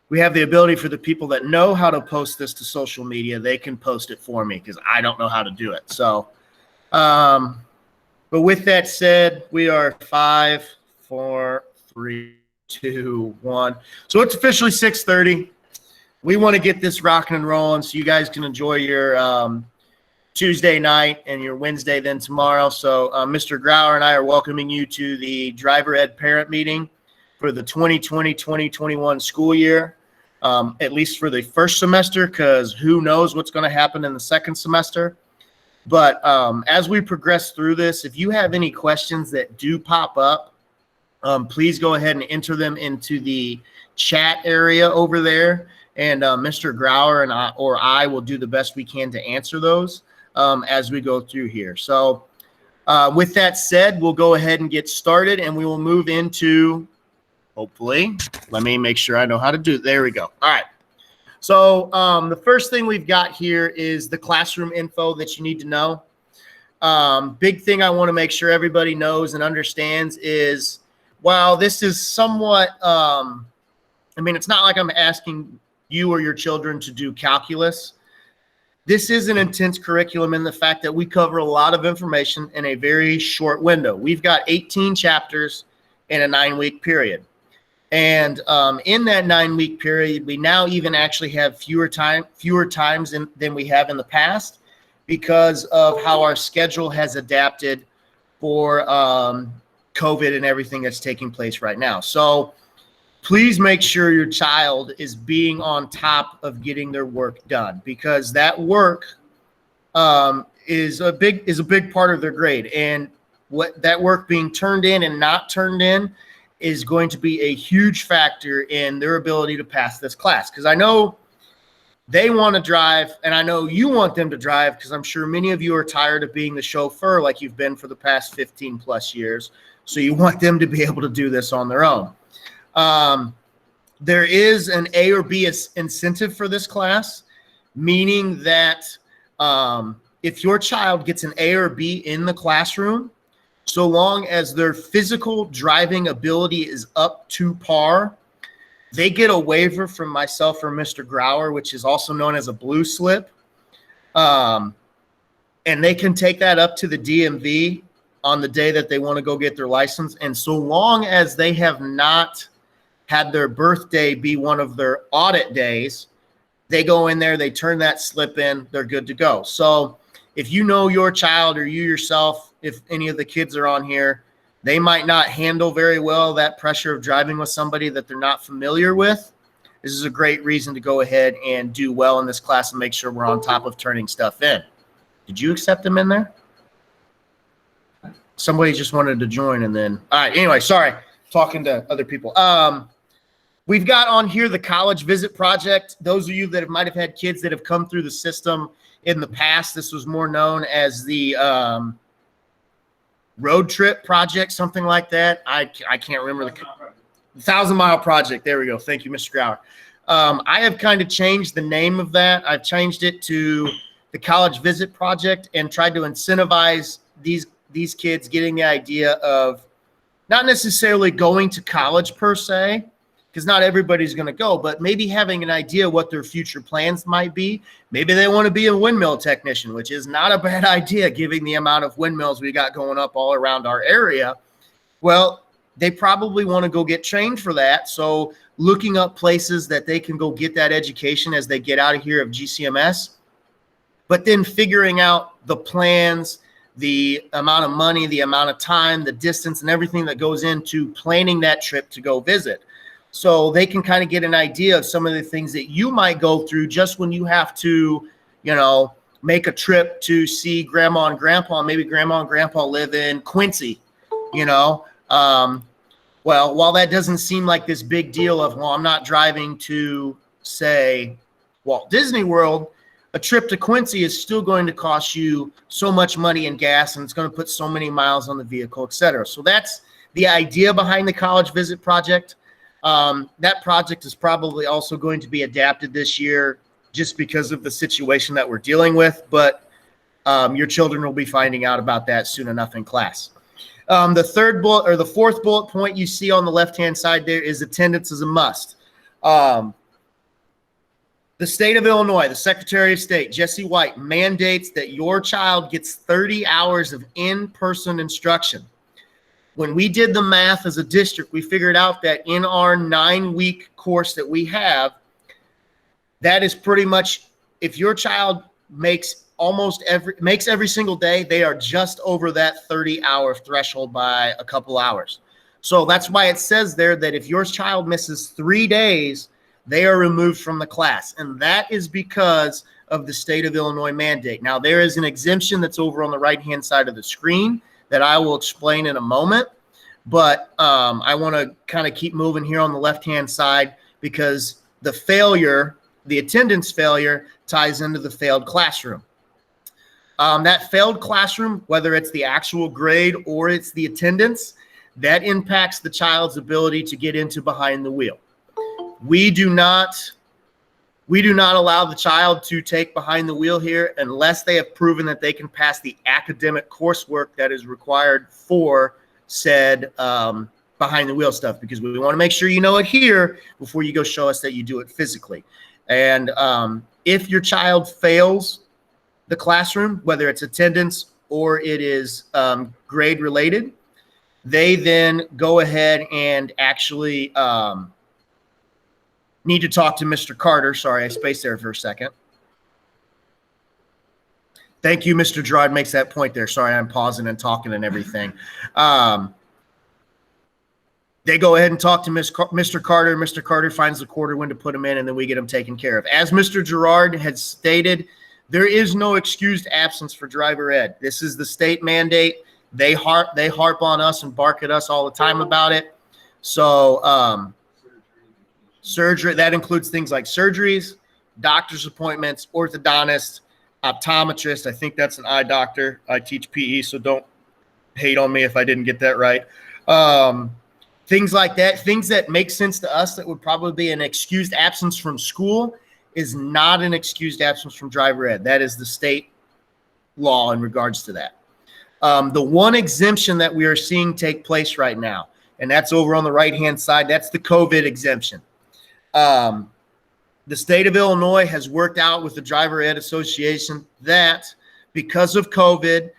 we have the ability for the people that know how to post this to social media. They can post it for me because I don't know how to do it. So, but with that said, we are 5, 4, 3, 2, 1. So it's officially 6:30. We want to get this rocking and rolling so you guys can enjoy your Tuesday night and your Wednesday then tomorrow. So Mr. Grauer and I are welcoming you to the driver ed parent meeting for the 2020-2021 school year, at least for the first semester, because who knows what's going to happen in the second semester. But as we progress through this, if you have any questions that do pop up, please go ahead and enter them into the chat area over there. And Mr. Grauer and I will do the best we can to answer those as we go through here. So with that said, we'll go ahead and get started, and we will move into, hopefully, let me make sure I know how to do it. There we go. All right. So the first thing we've got here is the classroom info that you need to know. Big thing I want to make sure everybody knows and understands is, while this is somewhat, I mean, it's not like I'm asking you or your children to do calculus. This is an intense curriculum in the fact that we cover a lot of information in a very short window. We've got 18 chapters in a 9-week period. And in that 9-week period, we now even actually have fewer times than we have in the past because of how our schedule has adapted for COVID and everything that's taking place right now. So please make sure your child is being on top of getting their work done, because that work is a big part of their grade. And what that work being turned in and not turned in is going to be a huge factor in their ability to pass this class. Because I know they want to drive, and I know you want them to drive, because I'm sure many of you are tired of being the chauffeur like you've been for the past 15 plus years. So you want them to be able to do this on their own. There is an A or B incentive for this class, meaning that if your child gets an A or B in the classroom, so long as their physical driving ability is up to par, they get a waiver from myself or Mr. Grauer, which is also known as a blue slip. And they can take that up to the DMV on the day that they want to go get their license. And so long as they have not had their birthday be one of their audit days, they go in there, they turn that slip in, they're good to go. So if you know your child or you yourself, if any of the kids are on here, they might not handle very well that pressure of driving with somebody that they're not familiar with. This is a great reason to go ahead and do well in this class and make sure we're on top of turning stuff in. Did you accept them in there? Somebody just wanted to join and then, all right, anyway, sorry, talking to other people. We've got on here the college visit project. Those of you that might have had kids that have come through the system in the past, this was more known as the road trip project, something like that. I can't remember the 1,000-mile project. There we go. Thank you, Mr. Grauer. I have kind of changed the name of that. I've changed it to the college visit project and tried to incentivize these kids getting the idea of not necessarily going to college per se, because not everybody's going to go, but maybe having an idea what their future plans might be. Maybe they want to be a windmill technician, which is not a bad idea given the amount of windmills we got going up all around our area. Well, they probably want to go get trained for that. So looking up places that they can go get that education as they get out of here of GCMS, but then figuring out the plans, the amount of money, the amount of time, the distance, and everything that goes into planning that trip to go visit. So they can kind of get an idea of some of the things that you might go through just when you have to, you know, make a trip to see grandma and grandpa. Maybe grandma and grandpa live in Quincy, you know. Well, while that doesn't seem like this big deal of, well, I'm not driving to, say, Walt Disney World, a trip to Quincy is still going to cost you so much money in gas, and it's going to put so many miles on the vehicle, et cetera. So that's the idea behind the college visit project. That project is probably also going to be adapted this year just because of the situation that we're dealing with, but your children will be finding out about that soon enough in class. The fourth bullet point you see on the left-hand side there is attendance is a must. The state of Illinois, the Secretary of State, Jesse White, mandates that your child gets 30 hours of in-person instruction. When we did the math as a district, we figured out that in our 9-week course that we have, that is pretty much, if your child makes every single day, they are just over that 30-hour threshold by a couple hours. So that's why it says there that if your child misses 3 days, they are removed from the class. And that is because of the state of Illinois mandate. Now, there is an exemption that's over on the right-hand side of the screen that I will explain in a moment. But I want to kind of keep moving here on the left-hand side because the attendance failure ties into the failed classroom. That failed classroom, whether it's the actual grade or it's the attendance, that impacts the child's ability to get into behind the wheel. We do not allow the child to take behind the wheel here unless they have proven that they can pass the academic coursework that is required for said behind the wheel stuff, because we want to make sure you know it here before you go show us that you do it physically. And if your child fails the classroom, whether it's attendance or it is grade related, they then go ahead and actually need to talk to Mr. Carter. Sorry, I spaced there for a second. Thank you, Mr. Gerard makes that point there. Sorry, I'm pausing and talking and everything. They go ahead and talk to Mr. Carter. Mr. Carter finds the quarter when to put him in, and then we get him taken care of. As Mr. Gerard had stated, there is no excused absence for driver ed. This is the state mandate. They harp on us and bark at us all the time about it. So surgery, that includes things like surgeries, doctor's appointments, orthodontist, optometrist. I think that's an eye doctor. I teach PE, so don't hate on me if I didn't get that right. Things like that, things that make sense to us that would probably be an excused absence from school is not an excused absence from driver ed. That is the state law in regards to that. The one exemption that we are seeing take place right now, and that's over on the right-hand side, that's the COVID exemption. The state of Illinois has worked out with the Driver Ed Association that because of COVID,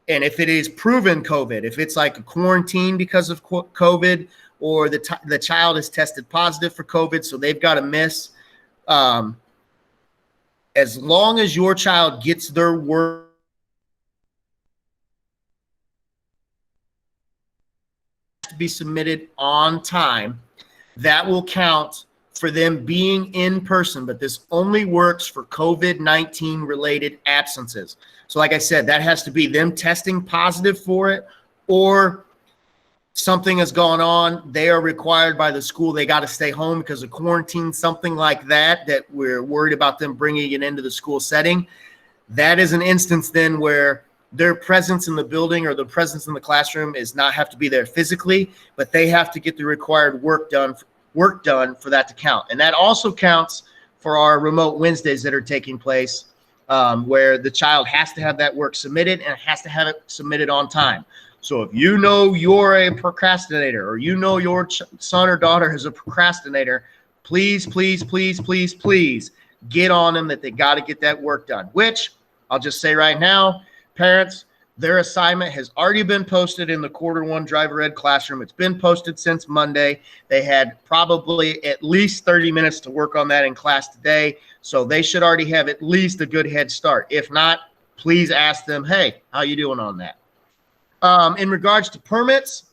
and if it is proven COVID, if it's like a quarantine because of COVID, or the child is tested positive for COVID, so they've got to miss, as long as your child gets their work to be submitted on time, that will count for them being in person, but this only works for COVID-19 related absences. So like I said, that has to be them testing positive for it, or something has gone on. They are required by the school. They got to stay home because of quarantine, something like that, that we're worried about them bringing it into the school setting. That is an instance then where their presence in the building or the presence in the classroom is not have to be there physically, but they have to get the required work done for that to count. And that also counts for our remote Wednesdays that are taking place, where the child has to have that work submitted and has to have it submitted on time. So if you know you're a procrastinator, or you know your son or daughter is a procrastinator, please, please, please, please, please get on them that they got to get that work done, which I'll just say right now, parents, their assignment has already been posted in the Q1 driver ed classroom. It's been posted since Monday. They had probably at least 30 minutes to work on that in class today. So they should already have at least a good head start. If not, please ask them, hey, how you doing on that? In regards to permits,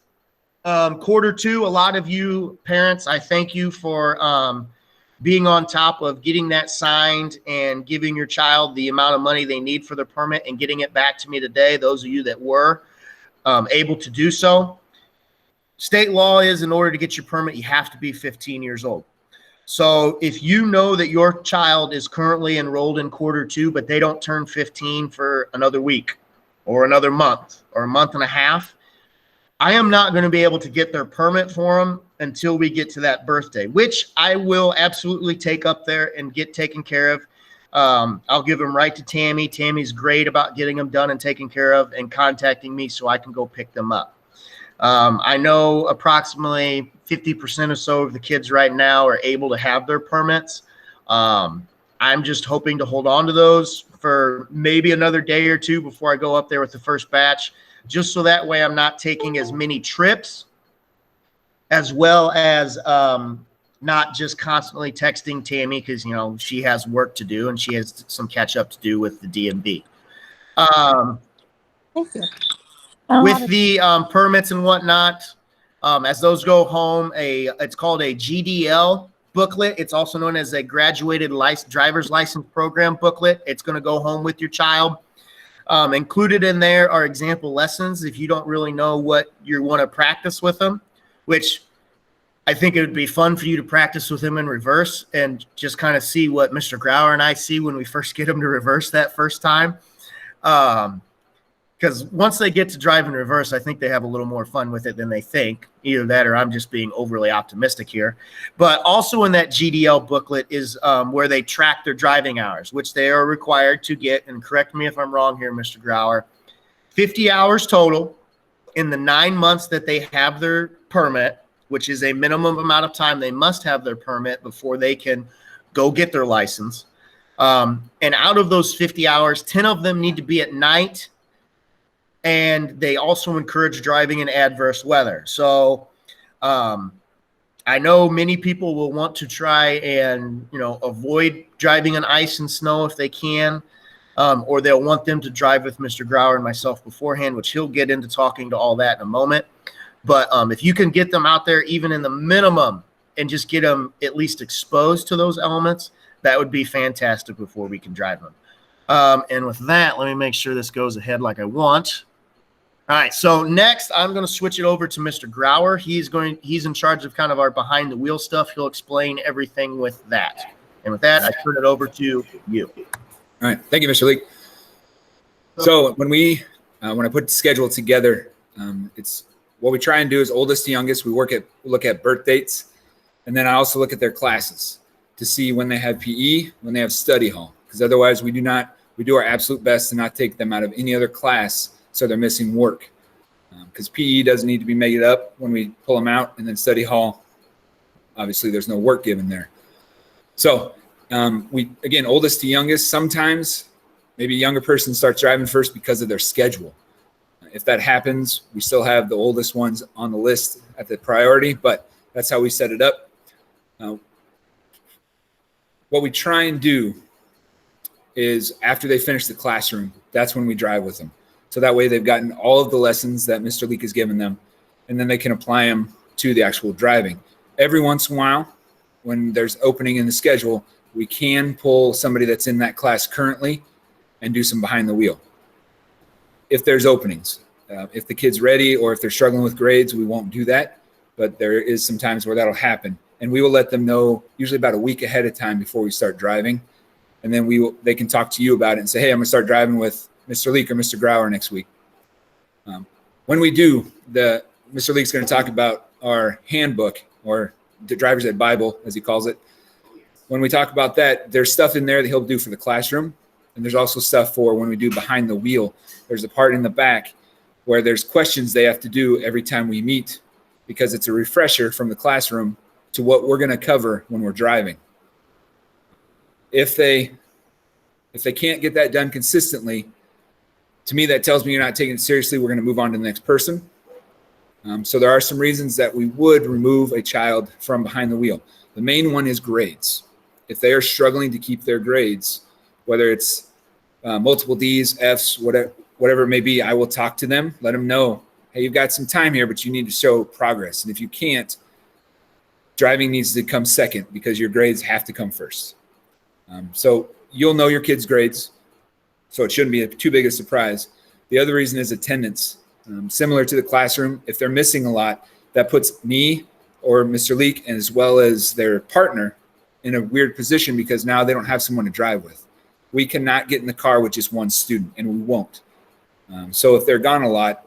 Q2, a lot of you parents, I thank you for being on top of getting that signed and giving your child the amount of money they need for the permit and getting it back to me today. Those of you that were able to do so. State law is, in order to get your permit, you have to be 15 years old. So if you know that your child is currently enrolled in Q2, but they don't turn 15 for another week or another month or a month and a half, I am not going to be able to get their permit for them until we get to that birthday, which I will absolutely take up there and get taken care of. I'll give them right to Tammy. Tammy's great about getting them done and taken care of and contacting me so I can go pick them up. I know approximately 50% or so of the kids right now are able to have their permits. I'm just hoping to hold on to those for maybe another day or two before I go up there with the first batch, just so that way I'm not taking as many trips, as well as not just constantly texting Tammy, because, you know, she has work to do and she has some catch up to do with the DMV. Thank you. With the permits and whatnot, as those go home, it's called a GDL booklet. It's also known as a graduated driver's license program booklet. It's going to go home with your child. Included in there are example lessons if you don't really know what you want to practice with them, which I think it would be fun for you to practice with him in reverse and just kind of see what Mr. Grauer and I see when we first get him to reverse that first time. Because once they get to drive in reverse, I think they have a little more fun with it than they think. Either that or I'm just being overly optimistic here. But also in that GDL booklet is where they track their driving hours, which they are required to get, and correct me if I'm wrong here, Mr. Grauer, 50 hours total in the 9 months that they have their permit, which is a minimum amount of time they must have their permit before they can go get their license. And out of those 50 hours, 10 of them need to be at night. And they also encourage driving in adverse weather. So I know many people will want to try and, you know, avoid driving on ice and snow if they can, or they'll want them to drive with Mr. Grauer and myself beforehand, which he'll get into talking to all that in a moment. But if you can get them out there even in the minimum and just get them at least exposed to those elements, that would be fantastic before we can drive them. And with that, let me make sure this goes ahead like I want. All right, so next I'm going to switch it over to Mr. Grauer. He's in charge of kind of our behind the wheel stuff. He'll explain everything with that. And with that, I turn it over to you. All right, thank you, Mr. Leake. So when I put the schedule together, it's what we try and do is oldest to youngest. We look at birth dates, and then I also look at their classes to see when they have PE, when they have study hall, because otherwise we do our absolute best to not take them out of any other class so they're missing work. Because PE doesn't need to be made up when we pull them out, and then study hall, obviously there's no work given there. So again, oldest to youngest, sometimes maybe a younger person starts driving first because of their schedule. If that happens, we still have the oldest ones on the list at the priority, but that's how we set it up. What we try and do is after they finish the classroom, that's when we drive with them. So that way they've gotten all of the lessons that Mr. Leake has given them, and then they can apply them to the actual driving. Every once in a while, when there's opening in the schedule, we can pull somebody that's in that class currently and do some behind the wheel. If there's openings, if the kid's ready or if they're struggling with grades, we won't do that. But there is some times where that'll happen. And we will let them know usually about a week ahead of time before we start driving. And then they can talk to you about it and say, hey, I'm going to start driving with Mr. Leake or Mr. Grauer next week. When we do, Mr. Leake's going to talk about our handbook, or the driver's ed Bible, as he calls it. When we talk about that, there's stuff in there that he'll do for the classroom. And there's also stuff for when we do behind the wheel. There's a part in the back where there's questions they have to do every time we meet, because it's a refresher from the classroom to what we're going to cover when we're driving. If they can't get that done consistently, to me, that tells me you're not taking it seriously. We're going to move on to the next person. So there are some reasons that we would remove a child from behind the wheel. The main one is grades. If they are struggling to keep their grades, whether it's multiple D's, F's, whatever it may be, I will talk to them, let them know, hey, you've got some time here, but you need to show progress. And if you can't, driving needs to come second, because your grades have to come first. So you'll know your kids' grades, so it shouldn't be too big a surprise. The other reason is attendance. Similar to the classroom, if they're missing a lot, that puts me or Mr. Leake, as well as their partner, in a weird position, because now they don't have someone to drive with. We cannot get in the car with just one student, and we won't. So if they're gone a lot,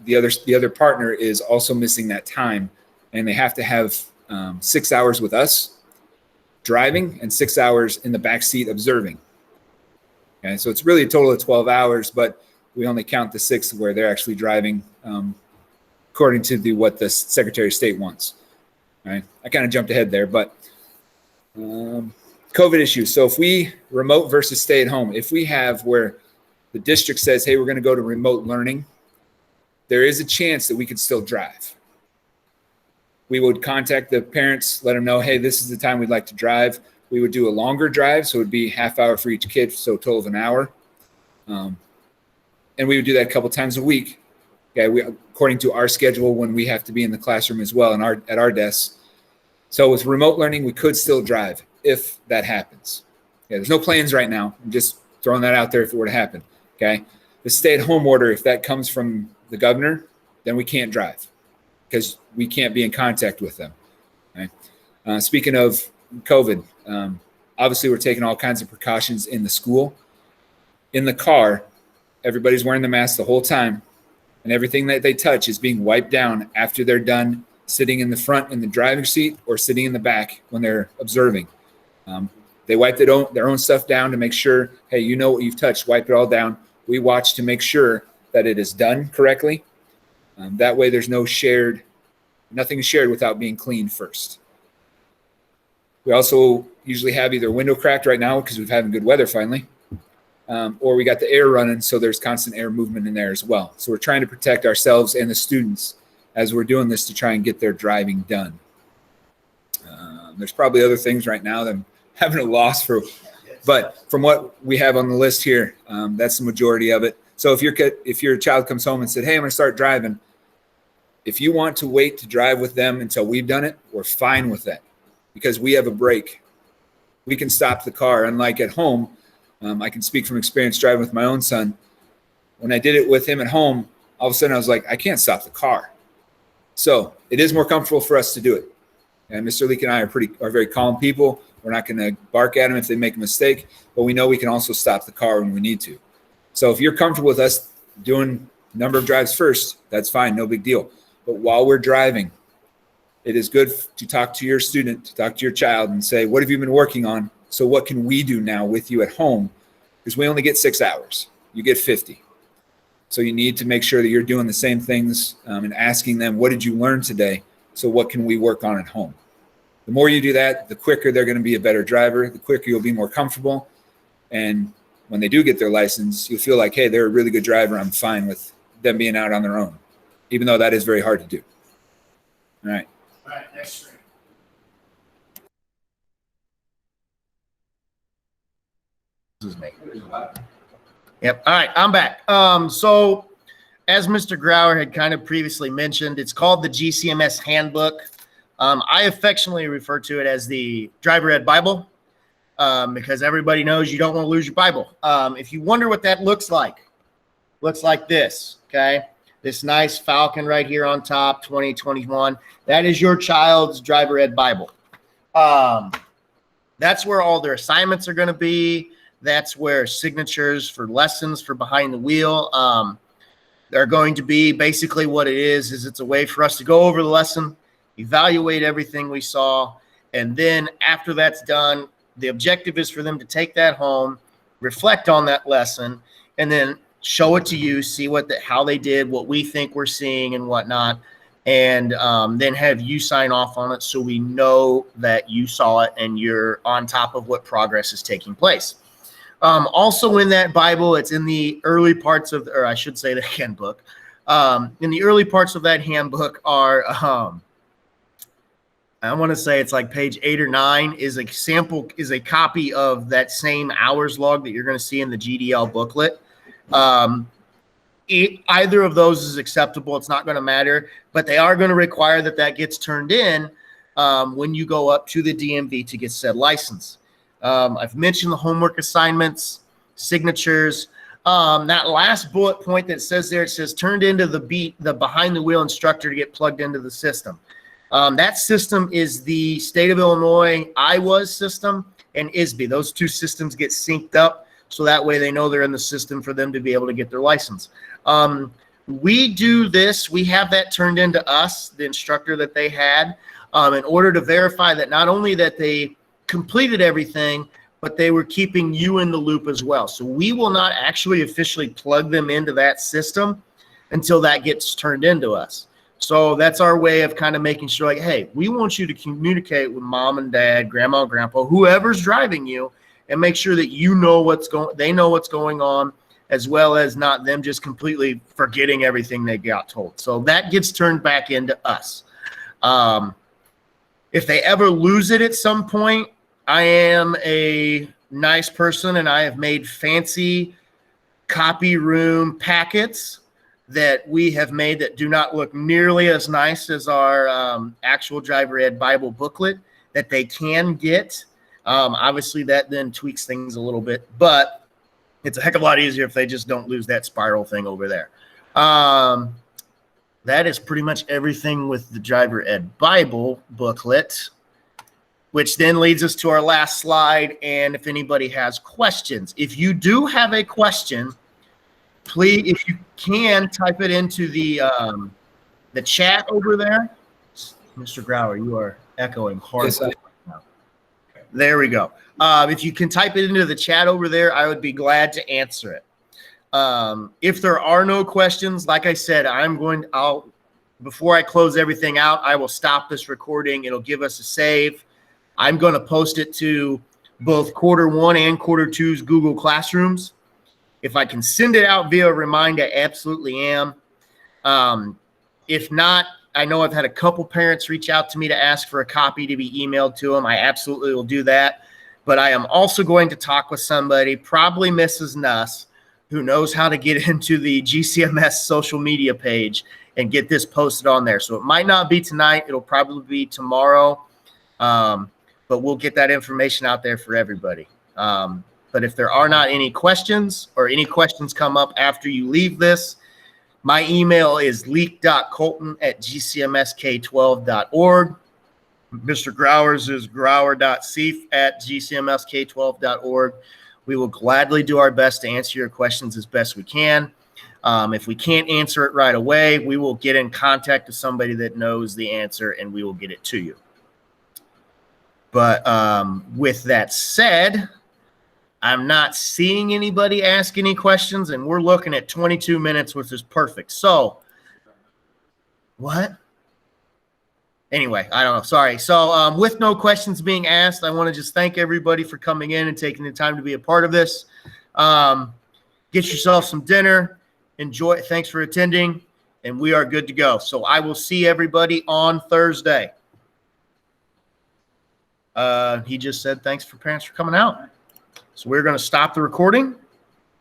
the other partner is also missing that time, and they have to have 6 hours with us driving and 6 hours in the back seat observing. Okay, so it's really a total of 12 hours, but we only count the 6 where they're actually driving according to what the Secretary of State wants. All right, I kind of jumped ahead there, but COVID issues. So if we remote versus stay at home, if we have where the district says, hey, we're going to go to remote learning, there is a chance that we could still drive. We would contact the parents, let them know, hey, this is the time we'd like to drive. We would do a longer drive, so it would be half hour for each kid, so a total of an hour. And we would do that a couple times a week. Okay, according to our schedule when we have to be in the classroom as well and at our desks. So with remote learning, we could still drive if that happens. Okay, there's no plans right now. I'm just throwing that out there if it were to happen. Okay, the stay-at-home order, if that comes from the governor, then we can't drive because we can't be in contact with them. Okay? Speaking of COVID, obviously we're taking all kinds of precautions in the school. In the car, everybody's wearing the mask the whole time, and everything that they touch is being wiped down after they're done sitting in the front in the driving seat or sitting in the back when they're observing. They wipe their own stuff down to make sure, hey, you know what you've touched, wipe it all down. We watch to make sure that it is done correctly. That way there's nothing is shared without being cleaned first. We also usually have either a window cracked right now because we've having good weather finally, or we got the air running, so there's constant air movement in there as well. So we're trying to protect ourselves and the students as we're doing this to try and get their driving done. There's probably other things right now that I'm having a loss for, but from what we have on the list here, that's the majority of it. So if your child comes home and said, hey, I'm going to start driving, if you want to wait to drive with them until we've done it, we're fine with that because we have a break. We can stop the car. Unlike at home, I can speak from experience driving with my own son. When I did it with him at home, all of a sudden I was like, I can't stop the car. So it is more comfortable for us to do it. And Mr. Leake and I are very calm people. We're not going to bark at them if they make a mistake, but we know we can also stop the car when we need to. So if you're comfortable with us doing a number of drives first, that's fine, no big deal. But while we're driving, it is good to talk to your student, to talk to your child and say, what have you been working on? So what can we do now with you at home? Because we only get 6 hours. You get 50. So you need to make sure that you're doing the same things and asking them, what did you learn today? So what can we work on at home? The more you do that, the quicker they're going to be a better driver, the quicker you'll be more comfortable. And when they do get their license, you'll feel like, hey, they're a really good driver. I'm fine with them being out on their own, even though that is very hard to do. All right. All right, next screen. This is me. Yep. All right, I'm back. So as Mr. Grauer had kind of previously mentioned, it's called the GCMS Handbook. I affectionately refer to it as the Driver Ed Bible because everybody knows you don't want to lose your Bible. If you wonder what that looks like this, okay? This nice Falcon right here on top, 2021. That is your child's Driver Ed Bible. That's where all their assignments are going to be. That's where signatures for lessons for behind the wheel are going to be. Basically what it is it's a way for us to go over the lesson, evaluate everything we saw, and then after that's done, the objective is for them to take that home, reflect on that lesson, and then show it to you, see how they did, what we think we're seeing and whatnot, and then have you sign off on it so we know that you saw it and you're on top of what progress is taking place. Also in that Bible, it's in the early parts of, or I should say the handbook. In the early parts of that handbook are, I want to say it's like page 8 or 9 is a copy of that same hours log that you're going to see in the GDL booklet. Either of those is acceptable. It's not going to matter, but they are going to require that gets turned in when you go up to the DMV to get said license. I've mentioned the homework assignments, signatures. That last bullet point that says there, it says turned into the behind the wheel instructor to get plugged into the system. That system is the state of Illinois IWAS system and ISB. Those two systems get synced up so that way they know they're in the system for them to be able to get their license. We do this. We have that turned into us, the instructor that they had, in order to verify that not only that they completed everything, but they were keeping you in the loop as well. So we will not actually officially plug them into that system until that gets turned into us. So that's our way of kind of making sure, like, hey, we want you to communicate with mom and dad, grandma and grandpa, whoever's driving you, and make sure that you know they know what's going on, as well as not them just completely forgetting everything they got told. So that gets turned back into us. If they ever lose it at some point, I am a nice person and I have made fancy copy room packets that we have made that do not look nearly as nice as our actual driver ed Bible booklet that they can get. Obviously, that then tweaks things a little bit, but it's a heck of a lot easier if they just don't lose that spiral thing over there. That is pretty much everything with the driver ed Bible booklet, which then leads us to our last slide. And if anybody has questions, if you do have a question, please, if you can, type it into the chat over there. Mr. Grauer, you are echoing hard. Yes, right now. There we go. If you can type it into the chat over there, I would be glad to answer it. If there are no questions, like I said, before I close everything out, I will stop this recording. It'll give us a save. I'm going to post it to both Q1 and Q2's Google Classrooms. If I can send it out via reminder, I absolutely am. If not, I know I've had a couple parents reach out to me to ask for a copy to be emailed to them. I absolutely will do that. But I am also going to talk with somebody, probably Mrs. Nuss, who knows how to get into the GCMS social media page and get this posted on there. So it might not be tonight. It'll probably be tomorrow. But we'll get that information out there for everybody. But if there are not any questions or any questions come up after you leave this, my email is leak.colton@gcmsk12.org. Mr. Grauer's is grauer.seif@gcmsk12.org. We will gladly do our best to answer your questions as best we can. If we can't answer it right away, we will get in contact with somebody that knows the answer and we will get it to you. But with that said, I'm not seeing anybody ask any questions, and we're looking at 22 minutes, which is perfect. So, what? Anyway, I don't know. Sorry. So, with no questions being asked, I want to just thank everybody for coming in and taking the time to be a part of this. Get yourself some dinner. Enjoy. Thanks for attending, and we are good to go. So, I will see everybody on Thursday. He just said thanks for parents for coming out. So we're going to stop the recording.